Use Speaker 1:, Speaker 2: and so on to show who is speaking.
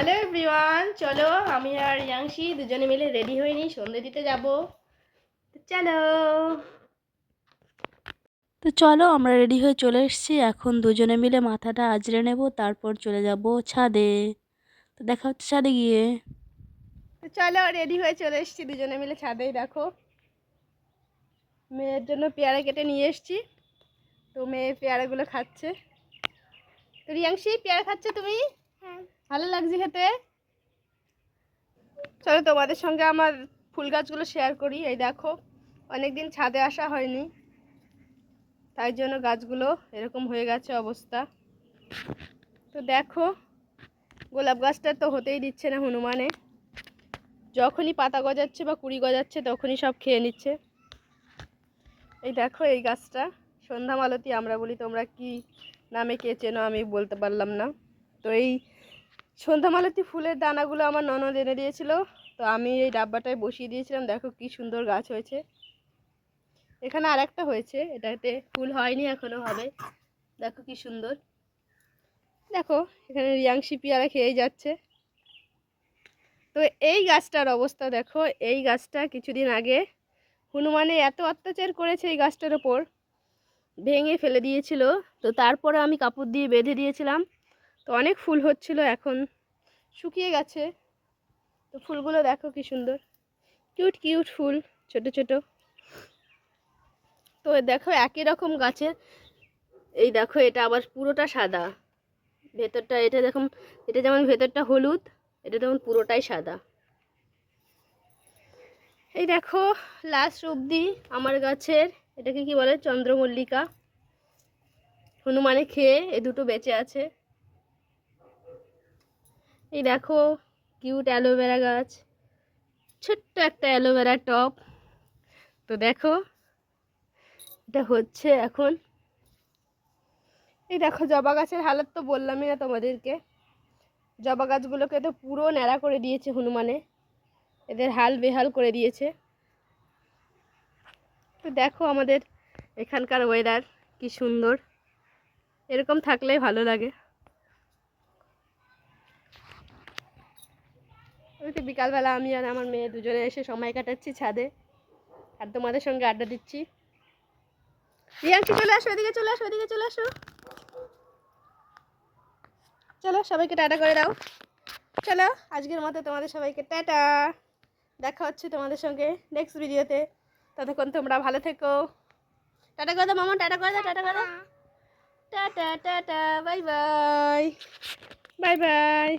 Speaker 1: Hello everyone, চলো আমি আর রিয়াংশী দুজনে মিলে রেডি হয়ে নিই, সন্ধে দিতে যাব। চলো
Speaker 2: তো চলো আমরা রেডি হয়ে চলে এসেছি। এখন দুজনে মিলে মাথাটা আঁচড়ে নেব, তারপর চলে যাব ছাদে। তো দেখা হচ্ছে ছাদে গিয়ে।
Speaker 1: তো চলো রেডি হয়ে চলে এসেছি দুজনে মিলে ছাদেই। দেখো মেয়ের জন্য পেয়ারা কেটে নিয়ে এসেছি, তো মেয়ে পেয়ারাগুলো খাচ্ছে। তো রিয়াংশী পেয়ারা খাচ্ছে তুমি? হ্যাঁ। ভালো লাগছে খেতে? চলো তোমাদের সঙ্গে আমার ফুল গাছগুলো শেয়ার করি। এই দেখো অনেকদিন ছাদে আসা হয়নি, তাই জন্য গাছগুলো এরকম হয়ে গেছে অবস্থা। তো দেখো গোলাপ গাছটা তো হতেই দিচ্ছে না হনুমানে, যখনই পাতা গজাচ্ছে বা কুড়ি গজাচ্ছে তখনই সব খেয়ে নিচ্ছে। এই দেখো এই গাছটা সন্ধ্যা মালতী আমরা বলি, তোমরা কি নামে কে চেনো আমি বলতে পারলাম না। তো এই সন্ধ্যা মালতী ফুলের দানাগুলো আমার ননদ এনে দিয়েছিল, তো আমি এই ডাব্বাটায় বসিয়ে দিয়েছিলাম। দেখো কি সুন্দর গাছ হয়েছে। এখানে আর একটা হয়েছে, এটাতে ফুল হয়নি, এখনো হবে। দেখো কি সুন্দর। দেখো এখানে রিয়াংশী পেয়ারা খেয়েই যাচ্ছে। তো এই গাছটার অবস্থা দেখো, এই গাছটা কিছুদিন আগে হনুমানে এত অত্যাচার করেছে এই গাছটার ওপর, ভেঙে ফেলে দিয়েছিল। তো তারপরে আমি কাপড় দিয়ে বেঁধে দিয়েছিলাম, তো অনেক ফুল হচ্ছিল, এখন শুকিয়ে গেছে। তো ফুলগুলো দেখো কি সুন্দর, কিউট কিউট ফুল, ছোট ছোট। তো দেখো একই রকম গাছের, এই দেখো এটা আবার পুরোটা সাদা, ভেতরটা এটা দেখুন, এটা যেমন ভেতরটা হলুদ, এটা যেমন পুরোটাই সাদা। এই দেখো লাস্ট অবধি আমার গাছের, এটাকে কি বলে, চন্দ্রমল্লিকা, হনুমানে খেয়ে এ দুটো বেঁচে আছে। এই দেখো কিউট অ্যালোভেরা গাছ, ছোট্ট একটা অ্যালোভেরা টপ। তো দেখো এটা হচ্ছে এখন। এই দেখো জবা গাছের হালত তো বললামই না তোমাদেরকে, জবা গাছগুলোকে তো পুরো ন্যাড়া করে দিয়েছে হনুমানে, এদের হাল বেহাল করে দিয়েছে। তো দেখো আমাদের এখানকার ওয়েদার কি সুন্দর, এরকম থাকলেই ভালো লাগে। ওই তো বিকালবেলা আমি আর আমার মেয়ে দুজনে এসে সময় কাটাচ্ছি ছাদে, আর তোমাদের সঙ্গে আড্ডা দিচ্ছি। রিয়াংশী চলে আসো, এদিকে চলে আসো, এদিকে চলে আসো। চলো সবাইকে টাটা করে দাও। চলো আজকের মতো তোমাদের সবাইকে টাটা, দেখা হচ্ছে তোমাদের সঙ্গে নেক্সট ভিডিওতে। ততক্ষণ তোমরা ভালো থেকো। টাটা করে দাও মামা, টাটা করে দাও, টাটা করে দাও, tata tata, bye bye, bye bye.